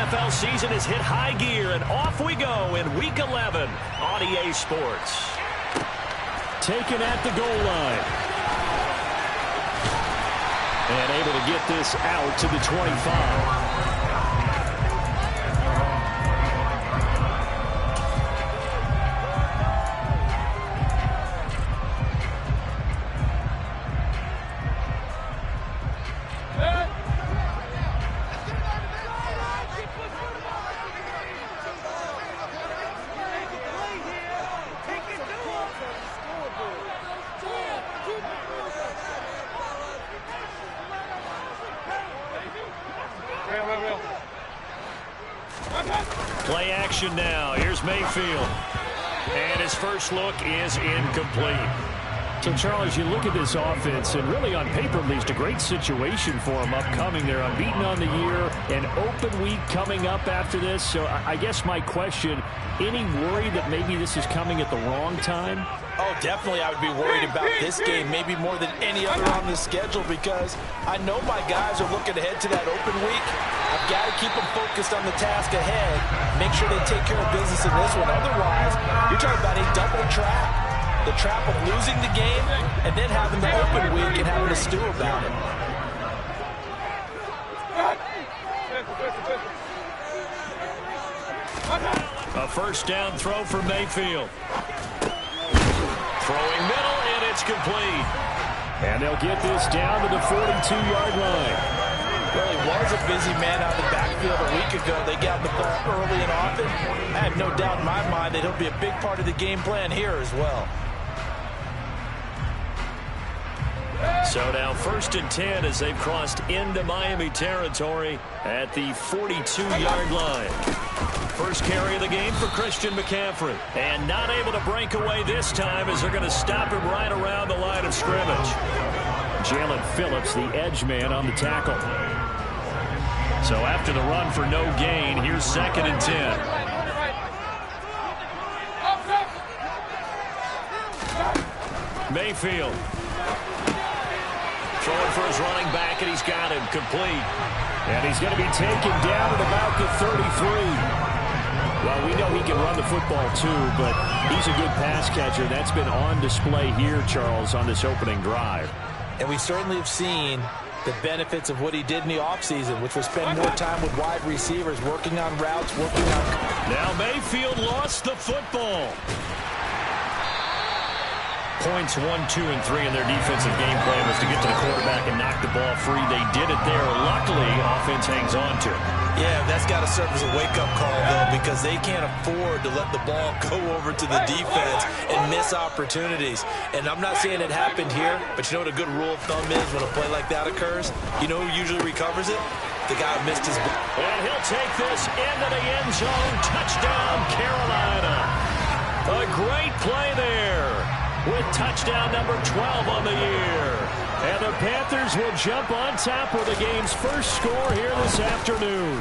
NFL season has hit high gear, and off we go in Week 11 on EA Sports. Taken at the goal line. And able to get this out to the 25. Play action now. Here's Mayfield. And his first look is incomplete. So, Charles, you look at this offense, and really on paper, at least, a great situation for them upcoming. They're unbeaten on the year, an open week coming up after this. So I guess my question, any worry that maybe this is coming at the wrong time? Oh, definitely I would be worried about this game, maybe more than any other on the schedule, because I know my guys are looking ahead to that open week. I've got to keep them focused on the task ahead, make sure they take care of business in this one. Otherwise, you're talking about a double trap. The trap of losing the game and then having the open week and having to stew about it. A first down throw for Mayfield. Throwing middle, and it's complete. And they'll get this down to the 42-yard line. Well, he was a busy man out of the backfield a week ago. They got the ball early and often. I have no doubt in my mind that he'll be a big part of the game plan here as well. So now 1st and 10 as they've crossed into Miami territory at the 42-yard line. First carry of the game for Christian McCaffrey. And not able to break away this time as they're going to stop him right around the line of scrimmage. Jalen Phillips, the edge man, on the tackle. So after the run for no gain, here's 2nd and 10. Mayfield. Throwing for his running back, and he's got him complete. And he's going to be taken down at about the 33. Well, we know he can run the football too, but he's a good pass catcher. That's been on display here, Charles, on this opening drive. And we certainly have seen the benefits of what he did in the offseason, which was spend more time with wide receivers, working on routes, working on... Now Mayfield lost the football. Points 1, 2, and 3 in their defensive game plan was to get to the quarterback and knock the ball free. They did it there. Luckily, offense hangs on to it. Yeah, that's got to serve as a wake-up call, though, because they can't afford to let the ball go over to the defense and miss opportunities. And I'm not saying it happened here, but you know what a good rule of thumb is when a play like that occurs? You know who usually recovers it? The guy who missed his ball. And he'll take this into the end zone. Touchdown, Carolina. A great play there, with touchdown number 12 on the year. And the Panthers will jump on top with the game's first score here this afternoon.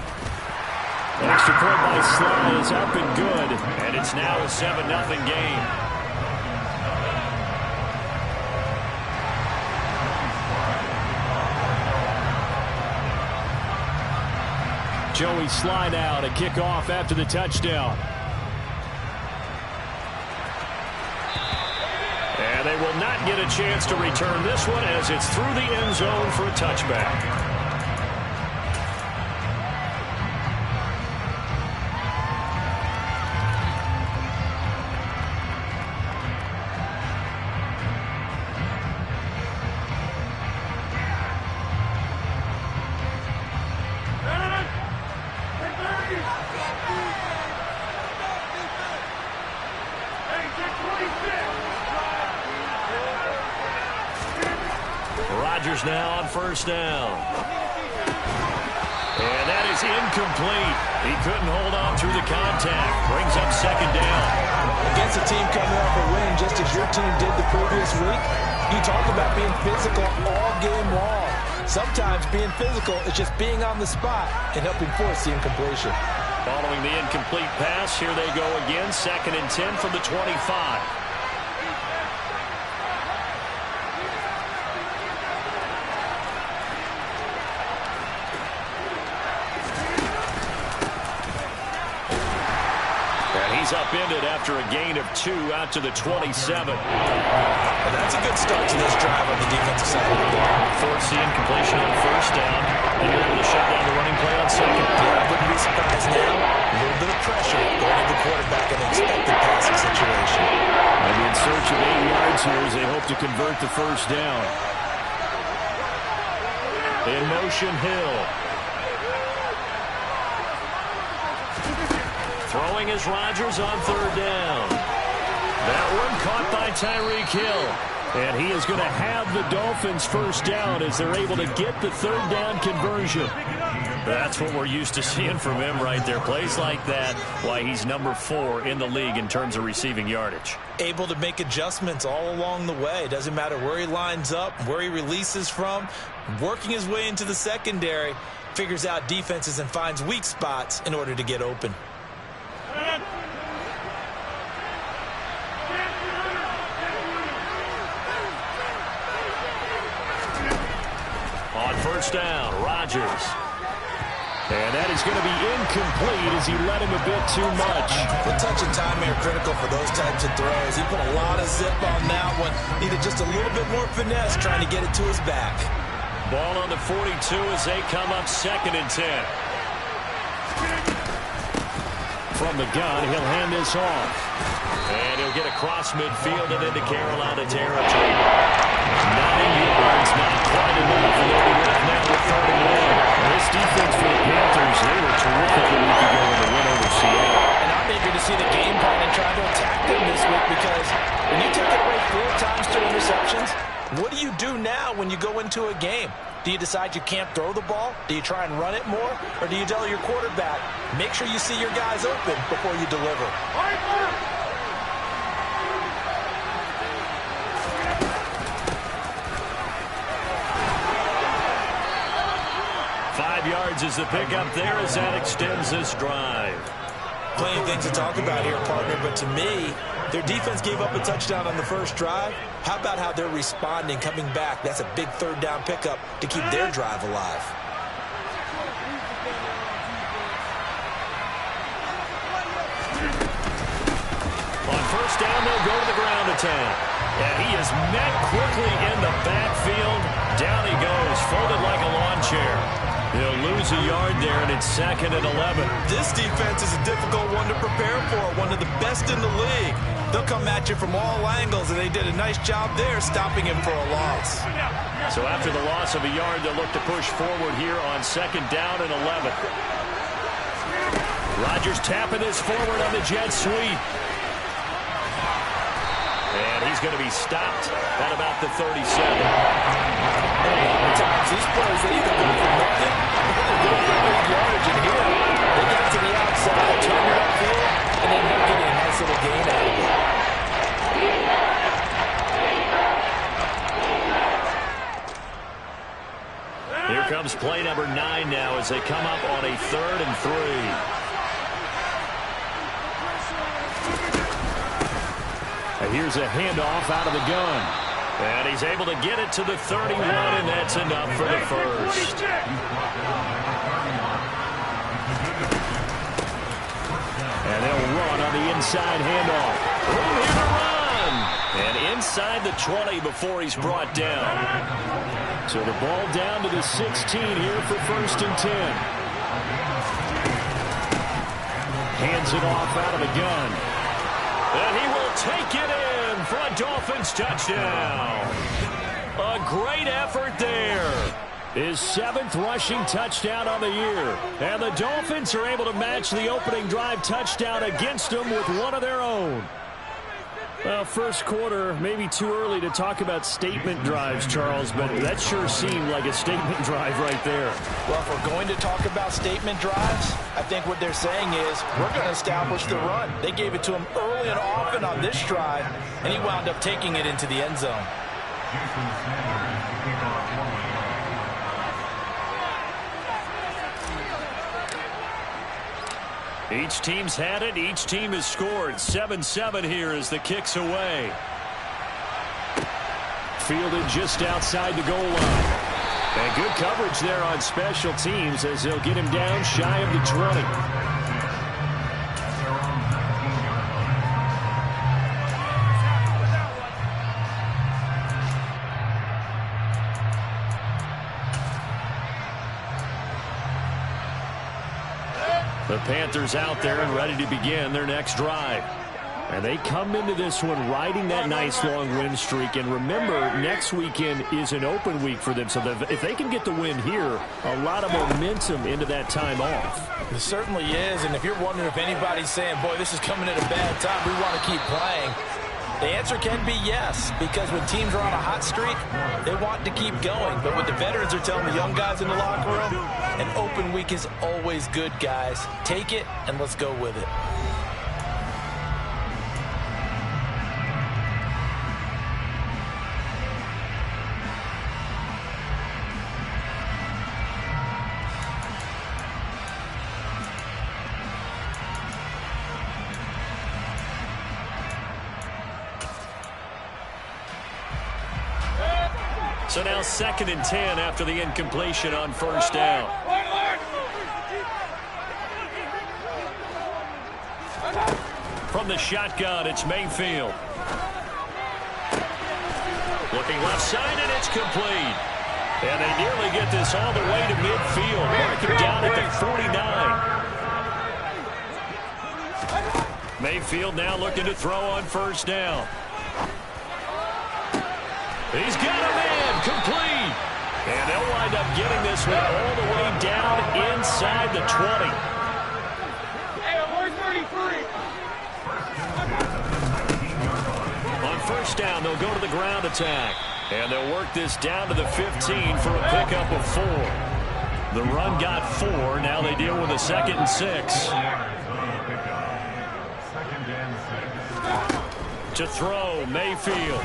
An extra point by Sly is up and good, and it's now a 7-0 game. Joey Sly now to kick off after the touchdown. And they will not get a chance to return this one as it's through the end zone for a touchback. Rodgers now on first down. And that is incomplete. He couldn't hold on through the contact. Brings up second down. Against a team coming off a win, just as your team did the previous week, you talk about being physical all game long. Sometimes being physical is just being on the spot and helping force the incompletion. Following the incomplete pass, here they go again. 2nd and 10 from the 25. he's upended after a gain of 2 out to the 27. Well, that's a good start to this drive on the defensive side of the ball. Forcing completion on first down, and you're able to shut down the running play on second. Yeah, I wouldn't be surprised now. A little bit of pressure going to the quarterback in an expected passing situation. Maybe in search of 8 yards here as they hope to convert the first down. In motion, Hill. Throwing is Rodgers on third down. That one caught by Tyreek Hill. And he is going to have the Dolphins first down as they're able to get the third down conversion. That's what we're used to seeing from him right there. Plays like that, why he's number 4 in the league in terms of receiving yardage. Able to make adjustments all along the way. Doesn't matter where he lines up, where he releases from. Working his way into the secondary, figures out defenses and finds weak spots in order to get open. On first down, Rodgers. And that is going to be incomplete as he let him a bit too much. The touch and time are critical for those types of throws. He put a lot of zip on that one. Needed just a little bit more finesse trying to get it to his back. Ball on the 42 as they come up 2nd and 10. From the gun, he'll hand this off. And he'll get across midfield and into Carolina territory. 9 yards, not quite enough. And they'll be left now with 31. This defense for the Panthers, they were terrific a week ago in the win over Seattle. And I'm eager to see the game plan and try to attack them this week because when you take it away 4 times to interceptions, what do you do now when you go into a game? Do you decide you can't throw the ball? Do you try and run it more? Or do you tell your quarterback, make sure you see your guys open before you deliver? 5 yards is the pickup there as that extends this drive. Plenty of things to talk about here, partner, but to me, their defense gave up a touchdown on the first drive. How about how they're responding, coming back? That's a big third down pickup to keep their drive alive. On first down, they'll go to the ground attack. And he is met quickly in the backfield. Down he goes, folded like a lawn chair. He'll lose a yard there, and it's 2nd and 11. This defense is a difficult one to prepare for, one of the best in the league. They'll come at you from all angles, and they did a nice job there stopping him for a loss. So after the loss of a yard, they'll look to push forward here on 2nd down and 11. Rodgers tapping this forward on the jet sweep. And he's going to be stopped at about the 37. Sometimes these plays, they either go for nothing or they go for big yardage. And here, they get it to the outside, turn it upfield, and then they're getting a nice little gain out of it. Here comes play number 9 now as they come up on a 3rd and 3. And here's a handoff out of the gun. And he's able to get it to the 31, and that's enough for the first. And they'll run on the inside handoff. Room here to run. And inside the 20 before he's brought down. So the ball down to the 16 here for 1st and 10. Hands it off out of the gun. And he will take it in for a Dolphins touchdown. A great effort there. His 7th rushing touchdown on the year. And the Dolphins are able to match the opening drive touchdown against them with one of their own. Well, first quarter, maybe too early to talk about statement drives, Charles, but that sure seemed like a statement drive right there. Well, if we're going to talk about statement drives, I think what they're saying is we're going to establish the run. They gave it to him early and often on this drive, and he wound up taking it into the end zone. Each team's had it. Each team has scored. 7-7 here as the kick's away. Fielded just outside the goal line. And good coverage there on special teams as they'll get him down shy of the 20. The Panthers out there and ready to begin their next drive. And they come into this one riding that nice long win streak. And remember, next weekend is an open week for them. So if they can get the win here, a lot of momentum into that time off. It certainly is. And if you're wondering if anybody's saying, boy, this is coming at a bad time, we want to keep playing, the answer can be yes. Because when teams are on a hot streak, they want to keep going. But what the veterans are telling the young guys in the locker room, an open week is always good, guys. Take it and let's go with it. So now 2nd and 10 after the incompletion on first down. From the shotgun, it's Mayfield. Looking left side, and it's complete. And they nearly get this all the way to midfield. Marking down at the 49. Mayfield now looking to throw on first down. He's got a man, complete. And they'll wind up getting this one all the way down inside the 20. On first down, they'll go to the ground attack. And they'll work this down to the 15 for a pickup of 4. The run got 4. Now they deal with a 2nd and 6. To throw, Mayfield.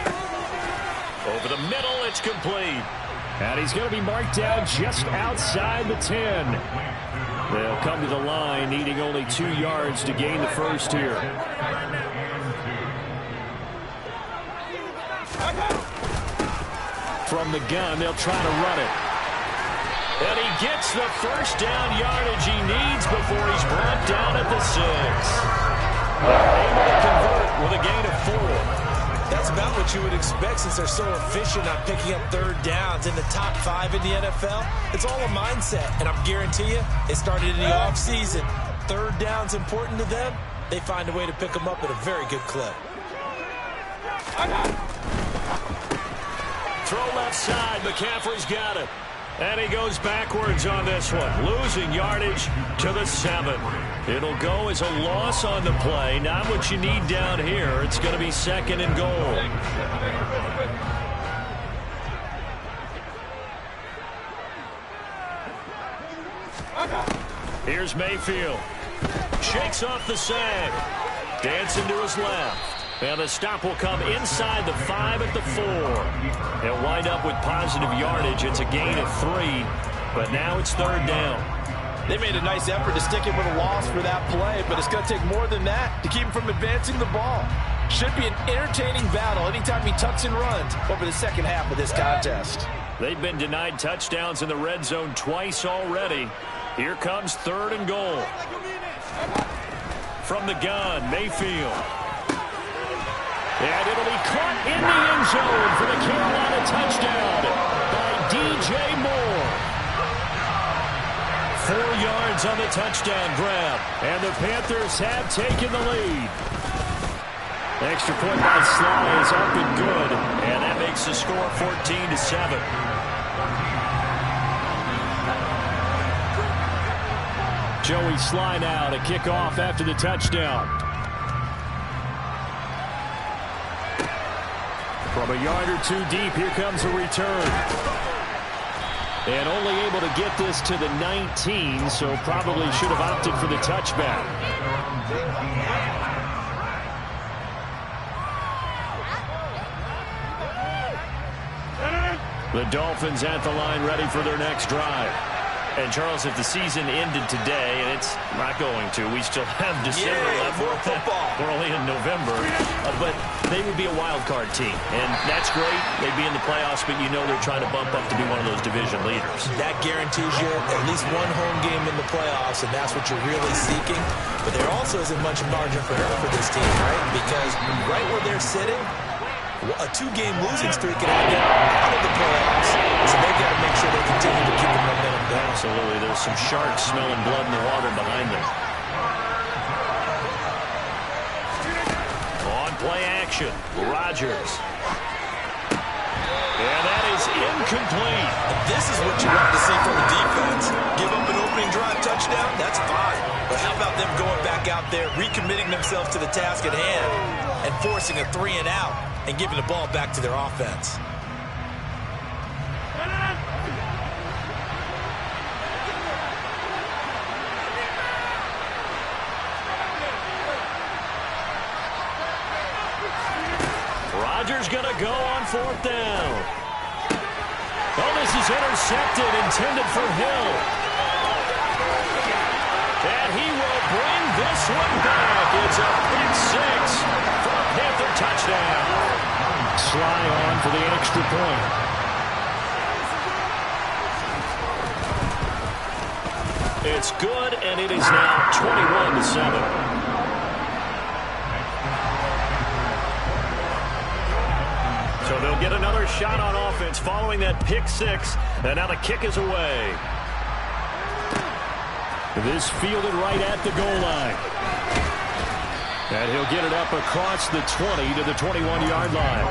Over the middle, it's complete. And he's going to be marked down just outside the 10. They'll come to the line, needing only 2 yards to gain the first here. From the gun, they'll try to run it. And he gets the first down yardage he needs before he's brought down at the 6. Able to convert with a gain of 4. That's about what you would expect since they're so efficient on picking up third downs in the top 5 in the NFL. It's all a mindset, and I guarantee you, it started in the offseason. Third down's important to them. They find a way to pick them up at a very good clip. Throw left side. McCaffrey's got it. And he goes backwards on this one, losing yardage to the 7. It'll go as a loss on the play. Not what you need down here. It's going to be 2nd and goal. Here's Mayfield. Shakes off the sag. Dancing to his left. And the stop will come inside the 5 at the 4. They'll wind up with positive yardage. It's a gain of 3, but now it's 3rd down. They made a nice effort to stick him with a loss for that play, but it's going to take more than that to keep him from advancing the ball. Should be an entertaining battle anytime he tucks and runs over the second half of this contest. They've been denied touchdowns in the red zone twice already. Here comes 3rd and goal. From the gun, Mayfield. And it'll be caught in the end zone for the Carolina touchdown by DJ Moore. 4 yards on the touchdown grab, and the Panthers have taken the lead. Extra point by Sly is up and good, and that makes the score 14-7. Joey Sly now to kick off after the touchdown. From a yard or 2 deep, here comes a return. And only able to get this to the 19, so probably should have opted for the touchback. The Dolphins at the line ready for their next drive. And, Charles, if the season ended today, and it's not going to, we still have December left. More football. We're only in November. But they would be a wild card team. And that's great. They'd be in the playoffs, but you know they're trying to bump up to be one of those division leaders. That guarantees you at least one home game in the playoffs, and that's what you're really seeking. But there also isn't much margin for error for this team, right? Because right where they're sitting, a 2-game losing streak can have them out of the playoffs. So they've got to make sure they continue to keep the momentum down. Absolutely. There's some sharks smelling blood in the water behind them. action. Rodgers. And that is incomplete. This is what you want to see from the defense. Give up an opening drive touchdown, that's fine. But how about them going back out there, recommitting themselves to the task at hand, and forcing a 3-and-out and giving the ball back to their offense? Rodgers going to go on 4th down. Oh, this is intercepted, intended for Hill. And he will bring this one back. It's a pick 6 for a Panther touchdown. Sly on for the extra point. It's good, and it is now 21-7. So they'll get another shot on offense following that pick 6, and now the kick is away. This fielded right at the goal line. And he'll get it up across the 20 to the 21-yard line.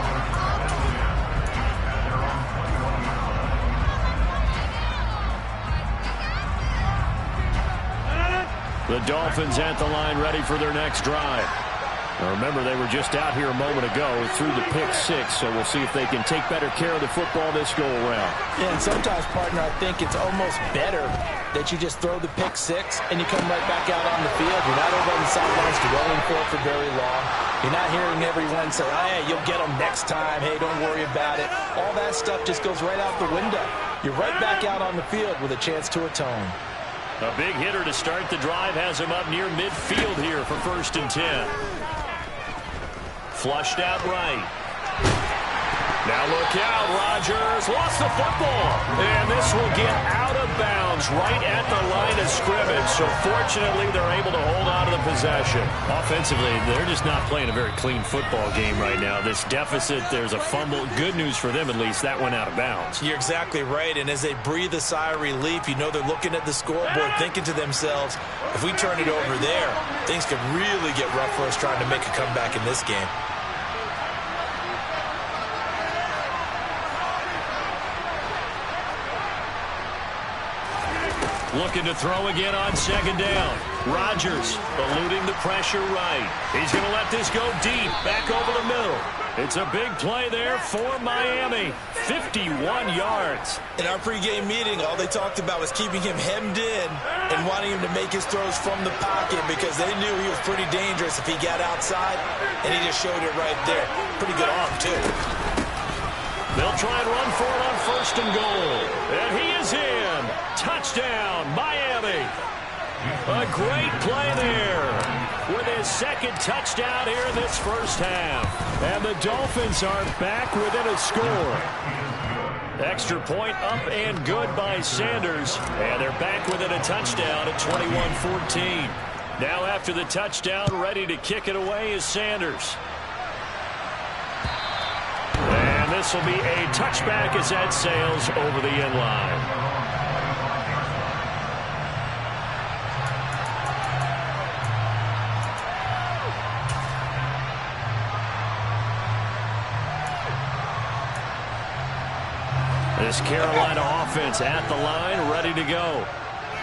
The Dolphins at the line ready for their next drive. Now remember, they were just out here a moment ago through the pick 6, so we'll see if they can take better care of the football this go-around. Yeah, and sometimes, partner, I think it's almost better that you just throw the pick 6 and you come right back out on the field. You're not over on the sidelines dwelling for very long. You're not hearing everyone say, hey, you'll get them next time. Hey, don't worry about it. All that stuff just goes right out the window. You're right back out on the field with a chance to atone. A big hitter to start the drive has him up near midfield here for 1st and 10. Flushed out right. Now look out, Rodgers lost the football. And this will get out of bounds right at the line of scrimmage. So fortunately, they're able to hold on to the possession. Offensively, they're just not playing a very clean football game right now. This deficit, there's a fumble. Good news for them, at least. That went out of bounds. You're exactly right. And as they breathe a sigh of relief, you know they're looking at the scoreboard, thinking to themselves, if we turn it over there, things could really get rough for us trying to make a comeback in this game. Looking to throw again on 2nd down. Rodgers eluding the pressure right. He's going to let this go deep, back over the middle. It's a big play there for Miami. 51 yards. In our pregame meeting, all they talked about was keeping him hemmed in and wanting him to make his throws from the pocket because they knew he was pretty dangerous if he got outside, and he just showed it right there. Pretty good arm, too. They'll try and run for it on 1st and goal. And he is in. Touchdown, Miami. A great play there with his 2nd touchdown here in this first half. And the Dolphins are back within a score. Extra point up and good by Sanders. And they're back within a touchdown at 21-14. Now after the touchdown, ready to kick it away is Sanders. And this will be a touchback as that sails over the end line. This Carolina offense at the line, ready to go.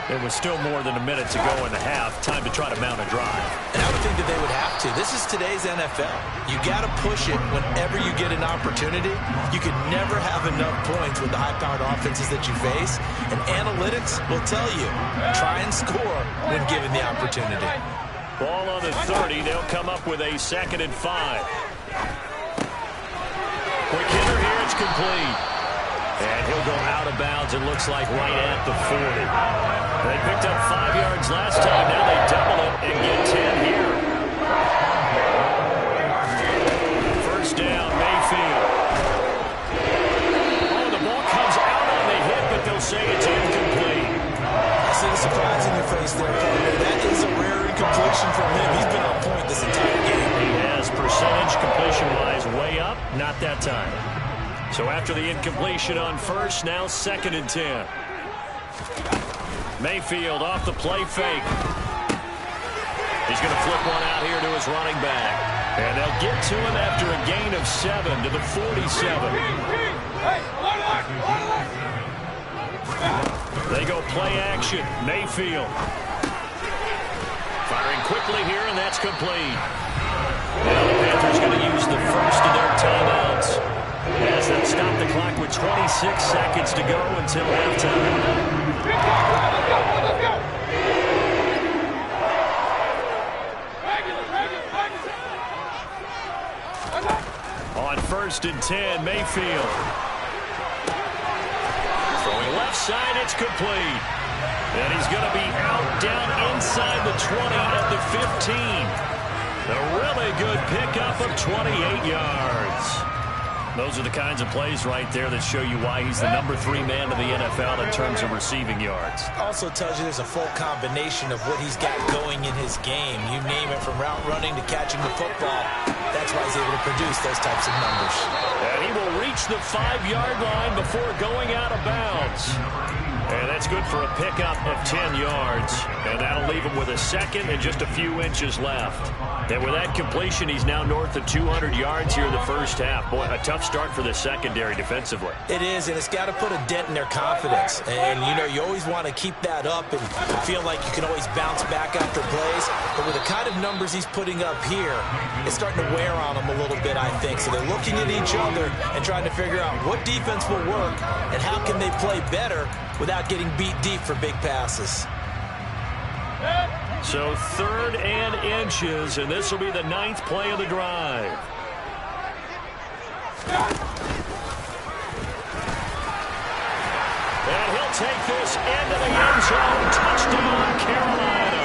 It was still more than a minute to go in the half. Time to try to mount a drive. And I would think that they would have to. This is today's NFL. You got to push it whenever you get an opportunity. You can never have enough points with the high-powered offenses that you face. And analytics will tell you, try and score when given the opportunity. Ball on the 30. They'll come up with a 2nd and 5. Quick hitter here. It's complete. And he'll go out of bounds, it looks like, right at the 40. They picked up 5 yards last time. Now they double it and get 10 here. 1st down, Mayfield. Oh, the ball comes out on the hit, but they'll say it's incomplete. I see the surprise in your face there, partner. That is a rare incompletion from him. He's been on point this entire game. He has, percentage completion-wise way up, not that time. So after the incompletion on 1st, now 2nd and 10. Mayfield off the play fake. He's going to flip one out here to his running back. And they'll get to him after a gain of 7 to the 47. They go play action. Mayfield. Firing quickly here, and that's complete. Now the Panthers going to use the first of their timeouts as they'll stop the clock with 26 seconds to go until halftime. On 1st and 10, Mayfield. Throwing left side, it's complete. And he's going to be out down inside the 20 at the 15. A really good pickup of 28 yards. Those are the kinds of plays right there that show you why he's the #3 man in the NFL in terms of receiving yards. Also tells you there's a full combination of what he's got going in his game. You name it, from route running to catching the football. That's why he's able to produce those types of numbers. And he will reach the 5-yard line before going out of bounds. And that's good for a pickup of 10 yards. And that'll leave him with a second and just a few inches left. And with that completion, he's now north of 200 yards here in the first half. Boy, a tough start for the secondary defensively. It is, and it's got to put a dent in their confidence. And, you know, you always want to keep that up and feel like you can always bounce back after plays. But with the kind of numbers he's putting up here, it's starting to wear on them a little bit, I think. So they're looking at each other and trying to figure out what defense will work and how can they play better without getting beat deep for big passes. So 3rd and inches, and this will be the 9th play of the drive. And he'll take this into the end zone. Touchdown, Carolina.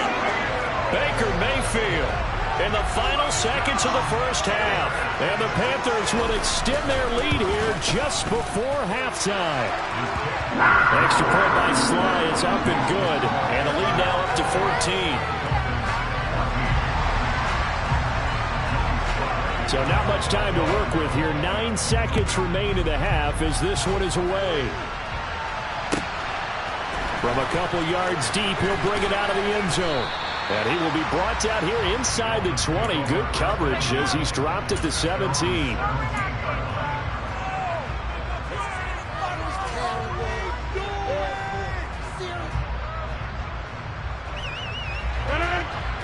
Baker Mayfield in the final seconds of the first half. And the Panthers will extend their lead here just before halftime. Extra point by Sly is up and good. And the lead now up to 14. So not much time to work with here. 9 seconds remain in the half as this one is away. From a couple yards deep, he'll bring it out of the end zone. And he will be brought down here inside the 20. Good coverage as he's dropped at the 17.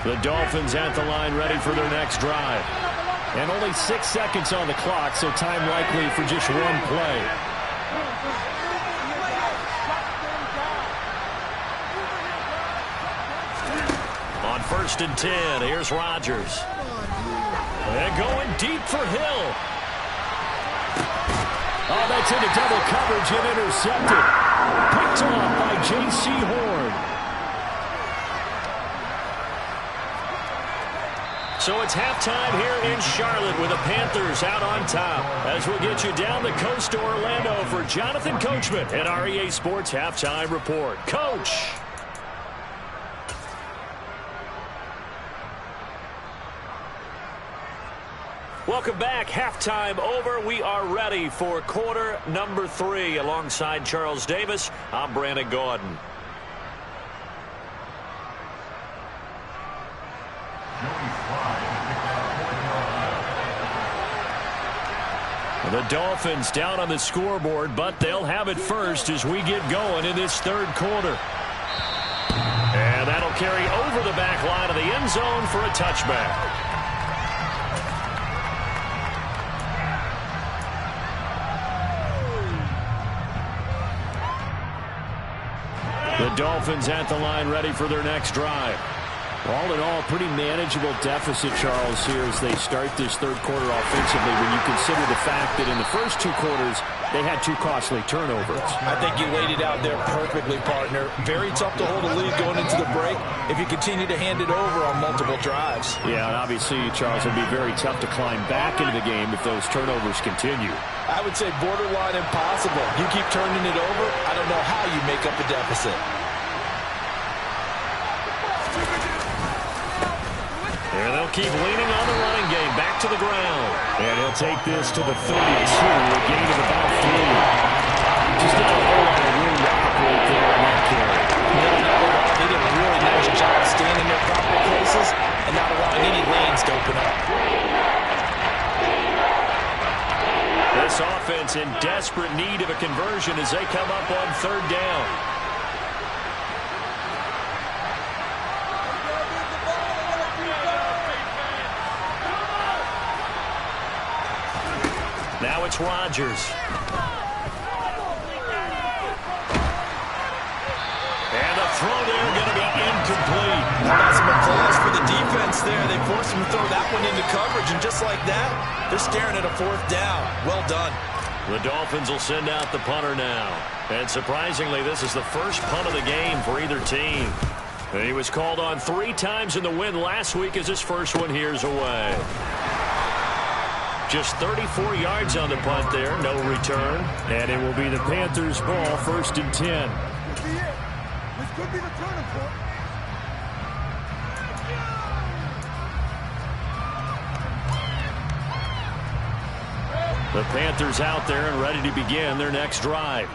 The Dolphins at the line, ready for their next drive. And only 6 seconds on the clock, so time likely for just one play. On 1st and 10, here's Rodgers. And going deep for Hill. Oh, that's into double coverage and intercepted. Picked off by J.C. Horn. So it's halftime here in Charlotte with the Panthers out on top. As we'll get you down the coast to Orlando for Jonathan Coachman at our EA Sports Halftime Report. Coach! Welcome back. Halftime over. We are ready for quarter number 3. Alongside Charles Davis, I'm Brandon Gordon. The Dolphins down on the scoreboard, but they'll have it first as we get going in this 3rd quarter. And that'll carry over the back line of the end zone for a touchback. The Dolphins at the line, ready for their next drive. All in all, pretty manageable deficit, Charles, here as they start this 3rd quarter offensively when you consider the fact that in the first 2 quarters, they had 2 costly turnovers. I think you laid it out there perfectly, partner. Very tough to hold a lead going into the break if you continue to hand it over on multiple drives. Yeah, and obviously, Charles, it would be very tough to climb back into the game if those turnovers continue. I would say borderline impossible. You keep turning it over, I don't know how you make up a deficit. And they'll keep leaning on the running game. Back to the ground. And he'll take this to the 32. A gain of about 3. Just not a whole lot of room to operate there on that carry. They did a really nice job staying in their proper places and not allowing any lanes to open up. defense in desperate need of a conversion as they come up on third down. Now it's Rodgers. And the throw there going to be incomplete. Got some applause for the defense there. They forced him to throw that one into coverage, and just like that, they're staring at a fourth down. Well done. The Dolphins will send out the punter now. And surprisingly, this is the first punt of the game for either team. He was called on 3 times in the win last week as his first one here's away. Just 34 yards on the punt there, no return. And it will be the Panthers' ball, 1st and 10. This could be the turning point. The Panthers out there and ready to begin their next drive.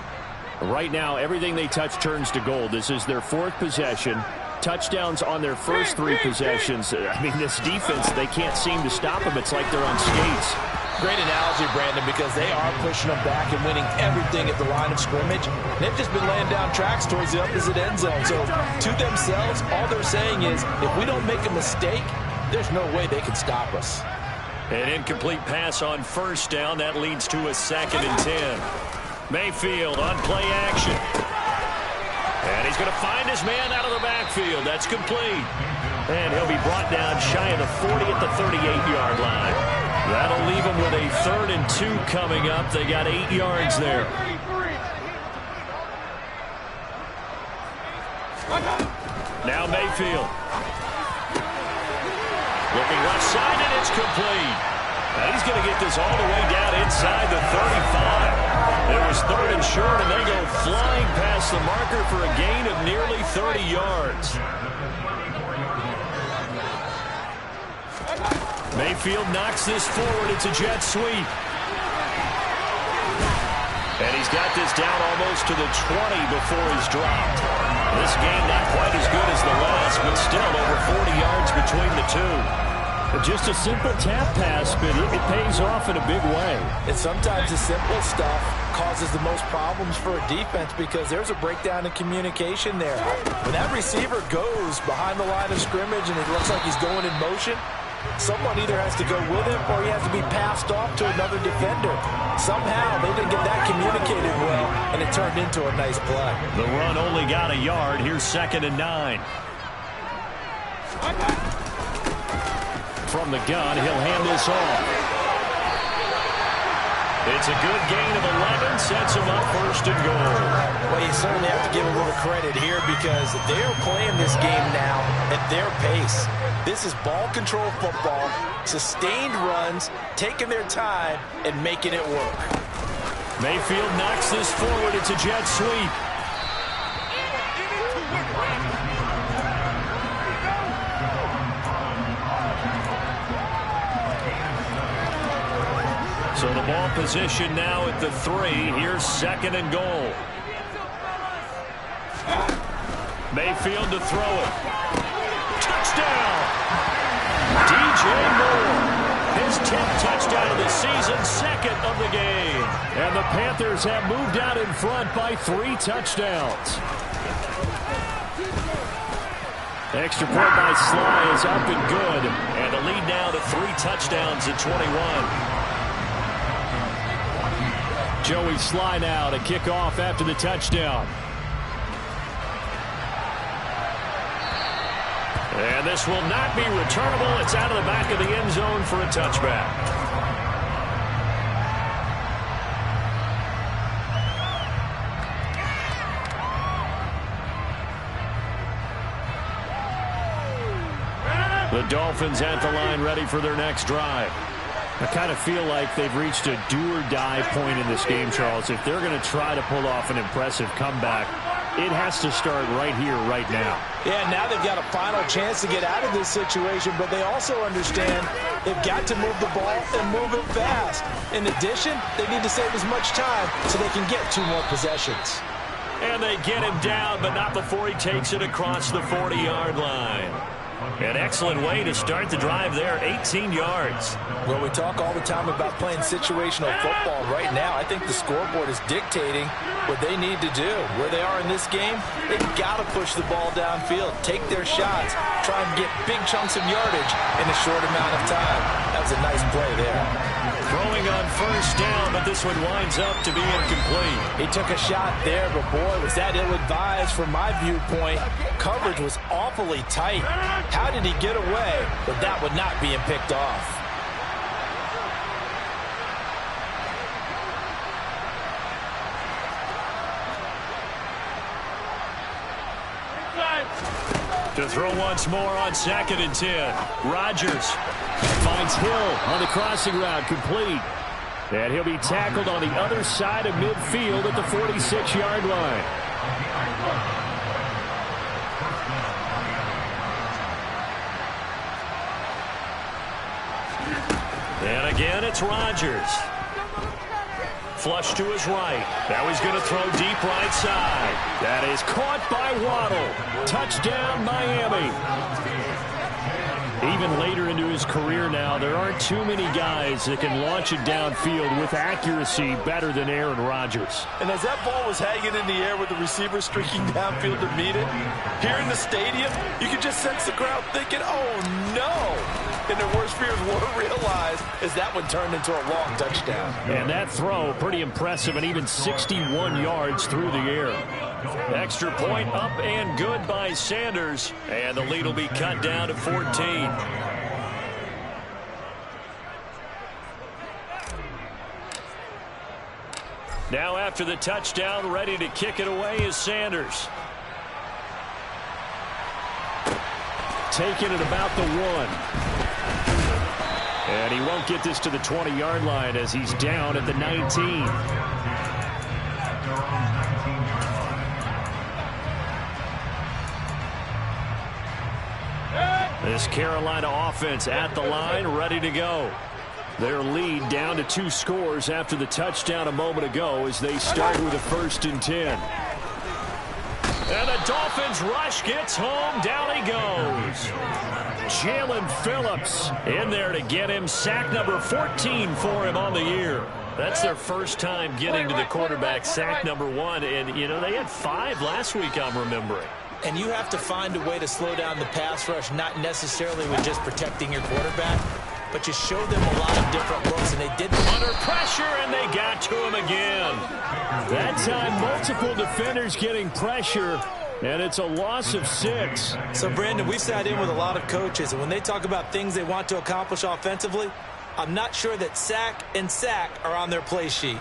Right now, everything they touch turns to gold. This is their 4th possession. Touchdowns on their first 3 possessions. I mean, this defense, they can't seem to stop them. It's like they're on skates. Great analogy, Brandon, because they are pushing them back and winning everything at the line of scrimmage. They've just been laying down tracks towards the opposite end zone. So to themselves, all they're saying is, if we don't make a mistake, there's no way they can stop us. An incomplete pass on first down. That leads to a 2nd and 10. Mayfield on play action. And he's going to find his man out of the backfield. That's complete. And he'll be brought down shy of the 40 at the 38-yard line. That'll leave him with a 3rd and 2 coming up. They got 8 yards there. Now Mayfield. Looking left side, and it's complete. And he's going to get this all the way down inside the 35. It was 3rd and short, and they go flying past the marker for a gain of nearly 30 yards. Mayfield knocks this forward. It's a jet sweep. And he's got this down almost to the 20 before he's dropped. This game not quite as good as the last, but still over 40 yards between the two. Just a simple tap pass, but it pays off in a big way. And sometimes the simple stuff causes the most problems for a defense because there's a breakdown in communication there. When that receiver goes behind the line of scrimmage and it looks like he's going in motion, someone either has to go with him or he has to be passed off to another defender. Somehow they didn't get that communicated well, and it turned into a nice play. The run only got a yard. Here's 2nd and 9. From the gun, he'll hand this off. It's a good gain of 11, sets him up 1st and goal. Well, you certainly have to give a little credit here because they're playing this game now at their pace. This is ball control football, sustained runs, taking their time, and making it work. Mayfield knocks this forward. It's a jet sweep. So the ball position now at the 3. Here's 2nd and goal. Mayfield to throw it. Touchdown! DJ Moore. His 10th touchdown of the season, 2nd of the game. And the Panthers have moved out in front by 3 touchdowns. Extra point by Sly is up and good. And the lead now to 3 touchdowns at 21. Joey Sly now to kick off after the touchdown. And this will not be returnable. It's out of the back of the end zone for a touchback. The Dolphins at the line ready for their next drive. I kind of feel like they've reached a do-or-die point in this game, Charles. If they're going to try to pull off an impressive comeback, it has to start right here, right now. Yeah, now they've got a final chance to get out of this situation, but they also understand they've got to move the ball and move it fast. In addition, they need to save as much time so they can get 2 more possessions. And they get him down, but not before he takes it across the 40-yard line. An excellent way to start the drive there, 18 yards. Well, we talk all the time about playing situational football. Right now, I think the scoreboard is dictating what they need to do. Where they are in this game, they've got to push the ball downfield, take their shots, try and get big chunks of yardage in a short amount of time. That was a nice play there. Throwing on first down, but this one winds up to be incomplete. He took a shot there, but boy, was that ill-advised from my viewpoint. Coverage was awfully tight. How did he get away with that one not being picked off? To throw once more on 2nd and 10. Rodgers finds Hill on the crossing route, complete. And he'll be tackled on the other side of midfield at the 46-yard line. And again, it's Rodgers. Flush to his right. Now he's going to throw deep right side. That is caught by Waddle. Touchdown, Miami. Even later into his career now, there aren't too many guys that can launch it downfield with accuracy better than Aaron Rodgers. And as that ball was hanging in the air with the receiver streaking downfield to meet it, here in the stadium, you could just sense the crowd thinking, oh, no. And their worst fears were realized as that one turned into a long touchdown. And that throw, pretty impressive, and even 61 yards through the air. Extra point up and good by Sanders. And the lead will be cut down to 14. Now after the touchdown, ready to kick it away is Sanders. Taking it about the 1. And he won't get this to the 20-yard line as he's down at the 19. This Carolina offense at the line, ready to go. Their lead down to 2 scores after the touchdown a moment ago as they start with a 1st and 10. And the Dolphins rush gets home. Down he goes. Jalen Phillips in there to get him. Sack number 14 for him on the year. That's their first time getting to the quarterback, sack number 1. And, you know, they had 5 last week, I'm remembering. And you have to find a way to slow down the pass rush, not necessarily with just protecting your quarterback, but you show them a lot of different looks, and they did. Under pressure, and they got to him again. That time, multiple defenders getting pressure, and it's a loss of 6. So, Brandon, we sat in with a lot of coaches, and when they talk about things they want to accomplish offensively, I'm not sure that sack and sack are on their play sheet.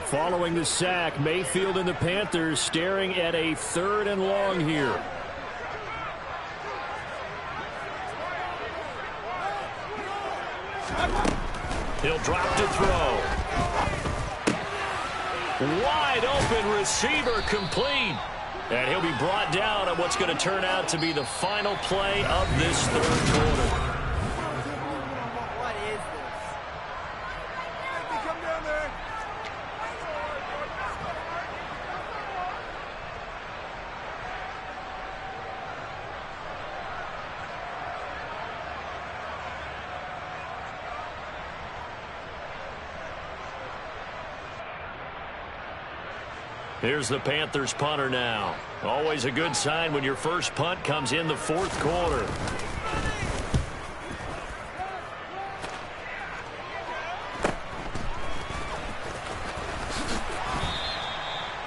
Following the sack, Mayfield and the Panthers staring at a 3rd and long here. He'll drop to throw. Wide open receiver, complete. And he'll be brought down on what's going to turn out to be the final play of this 3rd quarter. What is this? Come down there. Here's the Panthers punter now. Always a good sign when your first punt comes in the 4th quarter.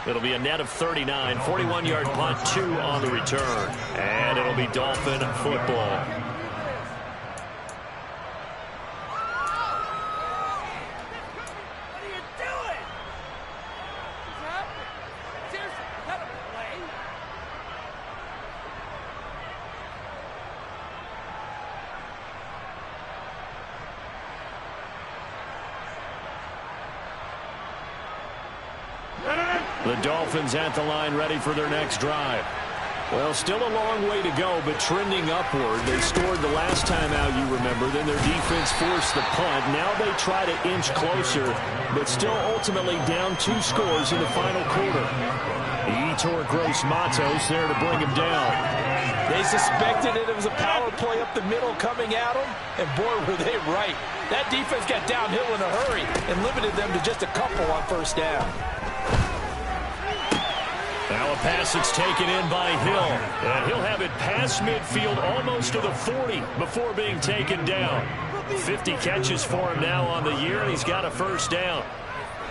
It'll be a net of 39, 41-yard punt, 2 on the return. And it'll be Dolphin football. The Dolphins at the line, ready for their next drive. Well, still a long way to go, but trending upward. They scored the last time out, you remember. Then their defense forced the punt. Now they try to inch closer, but still ultimately down 2 scores in the final quarter. Yetur Gross-Matos there to bring him down. They suspected it was a power play up the middle coming at them, and boy, were they right. That defense got downhill in a hurry and limited them to just a couple on first down. Now a pass that's taken in by Hill. And he'll have it past midfield almost to the 40 before being taken down. 50 catches for him now on the year, and he's got a first down.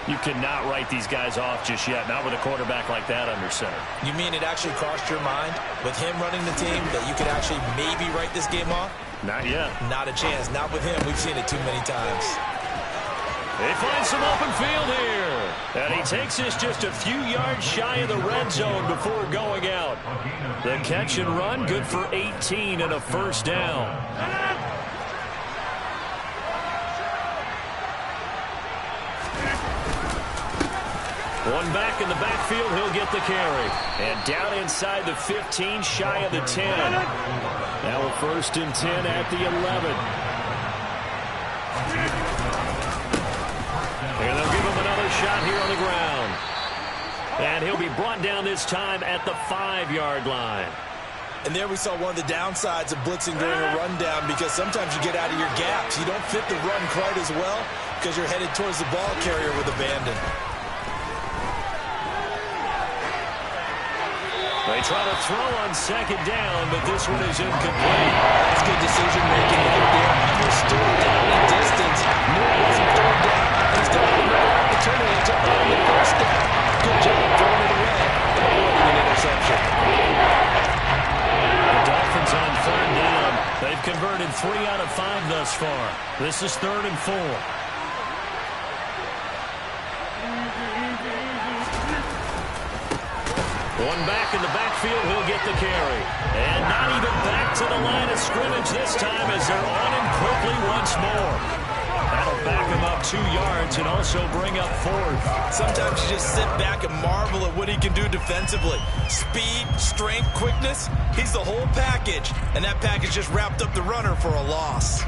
You cannot write these guys off just yet, not with a quarterback like that under center. You mean it actually crossed your mind with him running the team that you could actually maybe write this game off? Not yet. Not a chance. Not with him. We've seen it too many times. They find some open field here. And he takes this just a few yards shy of the red zone before going out. The catch and run, good for 18 and a first down. One back in the backfield, he'll get the carry. And down inside the 15, shy of the 10. Now a 1st and 10 at the 11. And they'll give him another shot here on the ground. And he'll be brought down this time at the 5-yard line. And there we saw one of the downsides of blitzing during a rundown, because sometimes you get out of your gaps. You don't fit the run quite as well because you're headed towards the ball carrier with abandon. They try to throw on 2nd down, but this one is incomplete. That's good decision-making right there. Understood down the distance. Knew it wasn't third down. And still had another opportunity to earn the first down. Good job throwing it away and avoiding an interception. The Dolphins on 3rd down. They've converted 3 out of 5 thus far. This is 3rd and 4. One back in the backfield, he'll get the carry. And not even back to the line of scrimmage this time as they're on him quickly once more. That'll back him up 2 yards and also bring up 4th. Sometimes you just sit back and marvel at what he can do defensively. Speed, strength, quickness, he's the whole package. And that package just wrapped up the runner for a loss.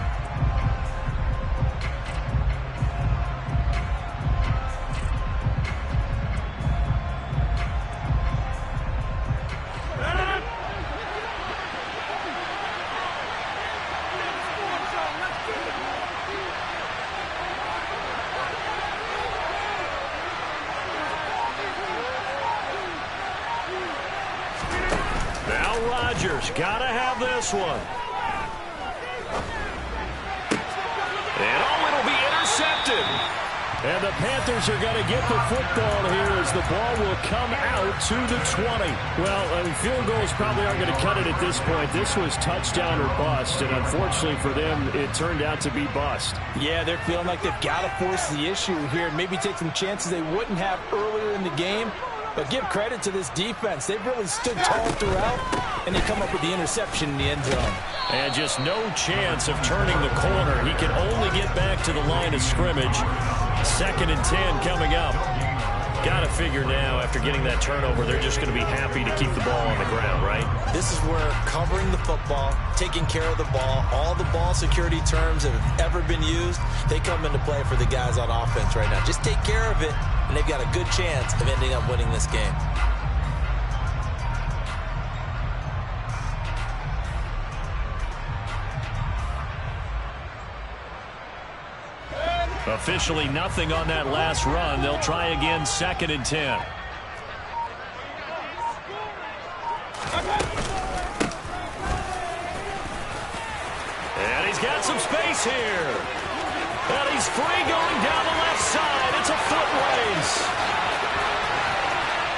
Gotta have this one. And it'll be intercepted. And the Panthers are going to get the football here as the ball will come out to the 20. Well, field goals probably aren't going to cut it at this point. This was touchdown or bust, and unfortunately for them, it turned out to be bust. Yeah, they're feeling like they've got to force the issue here and maybe take some chances they wouldn't have earlier in the game. But give credit to this defense. They've really stood tall throughout, and they come up with the interception in the end zone. And just no chance of turning the corner. He can only get back to the line of scrimmage. 2nd and 10 coming up. Got to figure now, after getting that turnover, they're just going to be happy to keep the ball on the ground, right? This is where covering the football, taking care of the ball, all the ball security terms that have ever been used, they come into play for the guys on offense right now. Just take care of it, and they've got a good chance of ending up winning this game. Officially nothing on that last run. They'll try again, 2nd and 10. And he's got some space here. And he's free going down the left side. It's a foot race.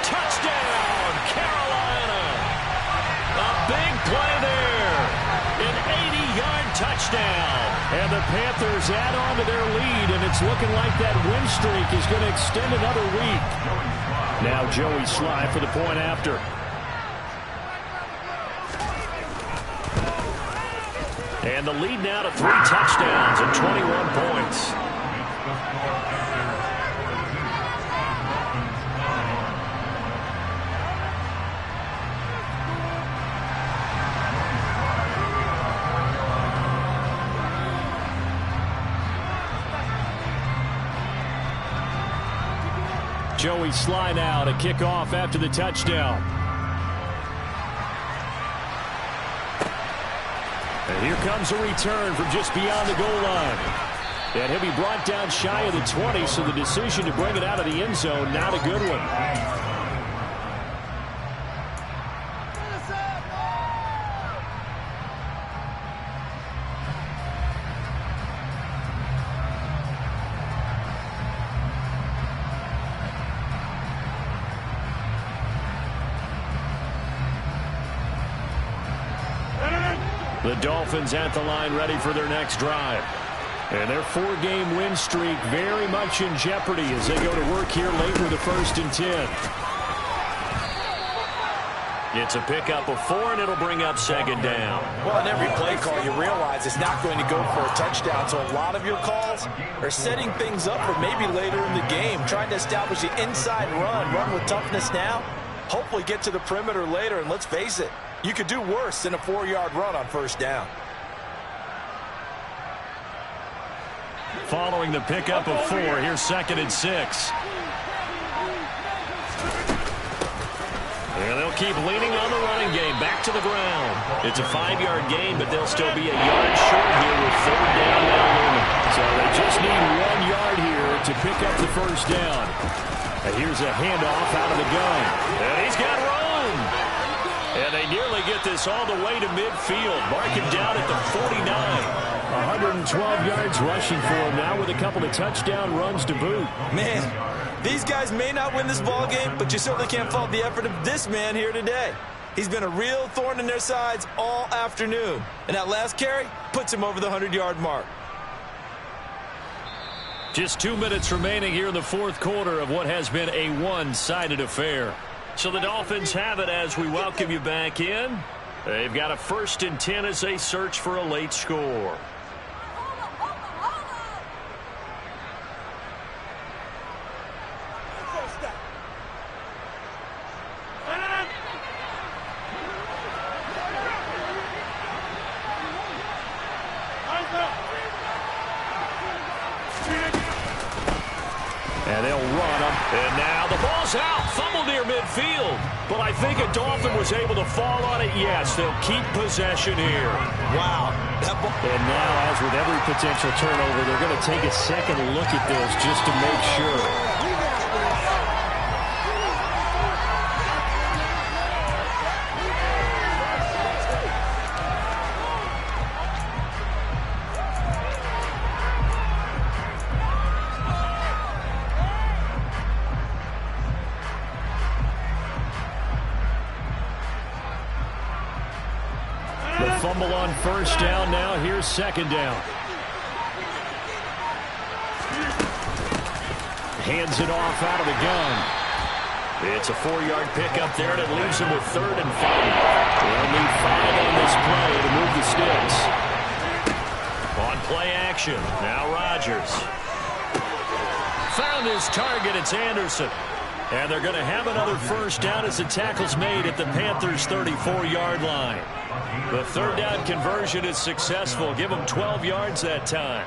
Touchdown, Carolina. A big play there. An 80-yard touchdown. And the Panthers add on to their lead, and it's looking like that win streak is going to extend another week. Now Joey Sly for the point after. And the lead now to 3 touchdowns and 21 points. Joey Sly now to kick off after the touchdown. And here comes a return from just beyond the goal line. And he'll be brought down shy of the 20, so the decision to bring it out of the end zone, not a good one. The Dolphins at the line ready for their next drive. And their 4-game win streak very much in jeopardy as they go to work here late with a 1st and 10. It's a pickup of 4, and it'll bring up 2nd down. Well, in every play call, you realize it's not going to go for a touchdown. So a lot of your calls are setting things up for maybe later in the game, trying to establish the inside run with toughness now, hopefully get to the perimeter later. And let's face it, you could do worse than a 4-yard run on 1st down. Following the pickup of 4, here's 2nd and 6. And they'll keep leaning on the running game. Back to the ground. It's a 5-yard gain, but they'll still be a yard short here with 3rd down now looming. So they just need 1 yard here to pick up the 1st down. And here's a handoff out of the gun. And he's got room. And they nearly get this all the way to midfield. Mark him down at the 49. 112 yards rushing for him now with a couple of touchdown runs to boot. Man, these guys may not win this ball game, but you certainly can't fault the effort of this man here today. He's been a real thorn in their sides all afternoon. And that last carry puts him over the 100-yard mark. Just 2 minutes remaining here in the 4th quarter of what has been a one-sided affair. So the Dolphins have it as we welcome you back in. They've got a 1st and 10 as they search for a late score. And they'll run them. And now the ball's out. Fumble near midfield. But I think a Dolphin was able to fall on it. Yes, they'll keep possession here. Wow. And now, as with every potential turnover, they're going to take a second look at this just to make sure. Fumble on 1st down. Now here's 2nd down. Hands it off out of the gun. It's a 4-yard pickup there, and it leaves him with 3rd and 5. They'll need 5 on this play to move the sticks. On play action. Now Rodgers. Found his target. It's Anderson. And they're going to have another 1st down as the tackle's made at the Panthers' 34-yard line. The 3rd down conversion is successful. Give them 12 yards that time.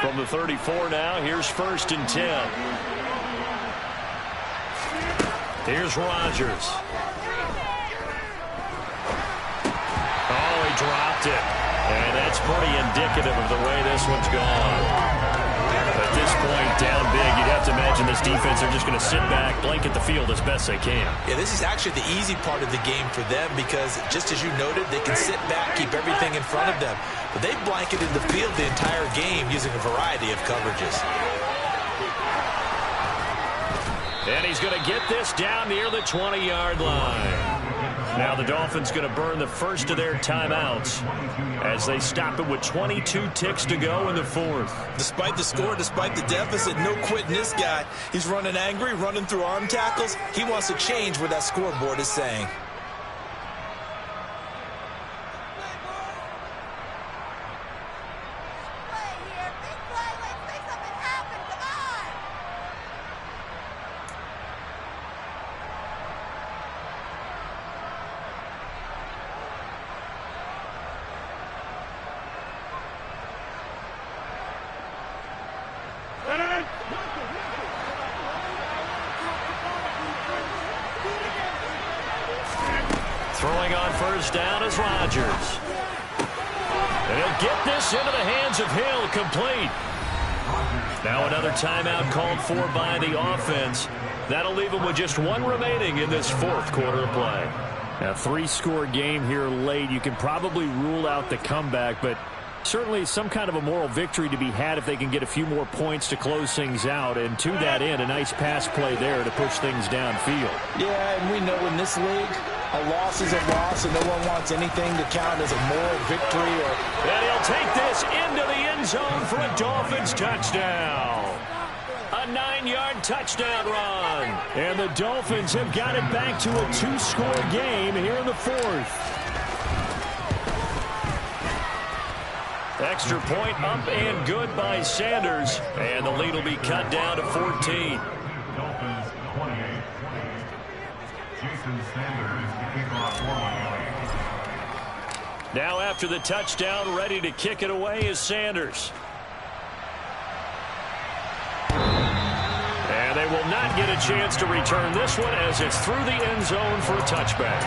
From the 34 now, here's 1st and 10. Here's Rodgers. Oh, he dropped it. And that's pretty indicative of the way this one's gone. At this point, down big, you'd have to imagine this defense are just going to sit back, blanket the field as best they can. Yeah, this is actually the easy part of the game for them because, just as you noted, they can sit back, keep everything in front of them. But they've blanketed the field the entire game using a variety of coverages. And he's going to get this down near the 20-yard line. Now the Dolphins going to burn the first of their timeouts as they stop it with 22 ticks to go in the 4th. Despite the score, despite the deficit, no quitting this guy. He's running angry, running through arm tackles. He wants to change what that scoreboard is saying. Throwing on first down is Rodgers. And he'll get this into the hands of Hill, complete. Now another timeout called for by the offense. That'll leave them with just one remaining in this fourth quarter of play. A 3-score game here late. You can probably rule out the comeback, but certainly some kind of a moral victory to be had if they can get a few more points to close things out. And to that end, a nice pass play there to push things downfield. Yeah, and we know in this league, a loss is a loss, and no one wants anything to count as a moral victory. And he'll take this into the end zone for a Dolphins touchdown. A 9-yard touchdown run. And the Dolphins have got it back to a 2-score game here in the fourth. Extra point up and good by Sanders. And the lead will be cut down to 14. Dolphins 28. Jason Sanders, the kickoff for. Now after the touchdown, ready to kick it away is Sanders. And they will not get a chance to return this one as it's through the end zone for a touchback.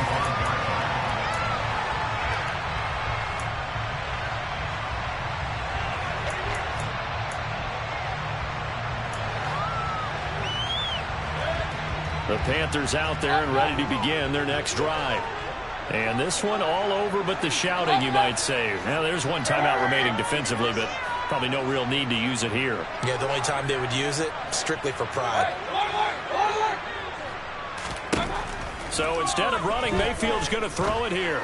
The Panthers out there and ready to begin their next drive. And this one all over but the shouting, you might say. Now, there's one timeout remaining defensively, but probably no real need to use it here. Yeah, the only time they would use it, strictly for pride. So instead of running, Mayfield's going to throw it here.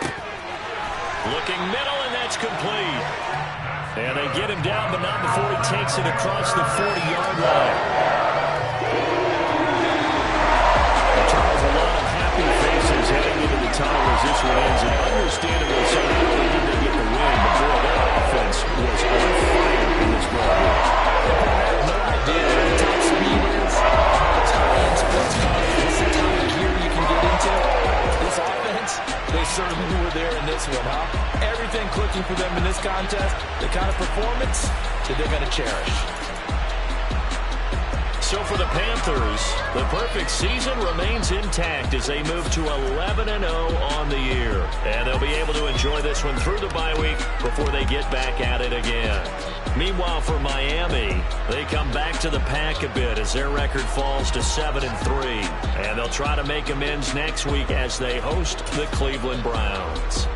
Looking middle, and that's complete. And they get him down, but not before he takes it across the 40-yard line. Charles, a lot of happy faces heading into the tunnel as this one ends, and understandably so. Not only did they get the win, but boy, their offense was on fire in this ball game. No idea what the top speed is, time, sports car. This is the time of year you can get into. This offense, they certainly were there in this one, huh? Everything clicking for them in this contest, the kind of performance that they're going to cherish. So for the Panthers, the perfect season remains intact as they move to 11-0 on the year. And they'll be able to enjoy this one through the bye week before they get back at it again. Meanwhile, for Miami, they come back to the pack a bit as their record falls to 7-3. And they'll try to make amends next week as they host the Cleveland Browns.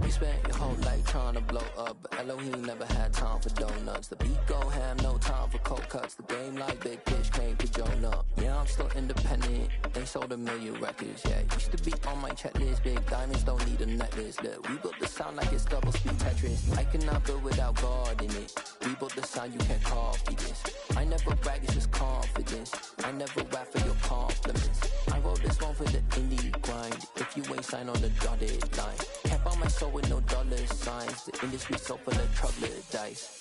You spent your whole life trying to blow up, but Elohim never had time for donuts. The beat go ham, no time for cold cuts. The game like big pitch came to join up. Yeah, I'm still independent. They sold 1 million records. Yeah, used to be on my checklist. Big diamonds don't need a necklace. Look, we built the sound like it's double speed Tetris. I cannot build without God in it. We built the sound, you can't copy this. I never brag, it's just confidence. I never rap for your compliments. I wrote this one for the indie grind. If you ain't signed on the dotted line, kept on my soul with no dollar signs. The industry so full of trouble dice.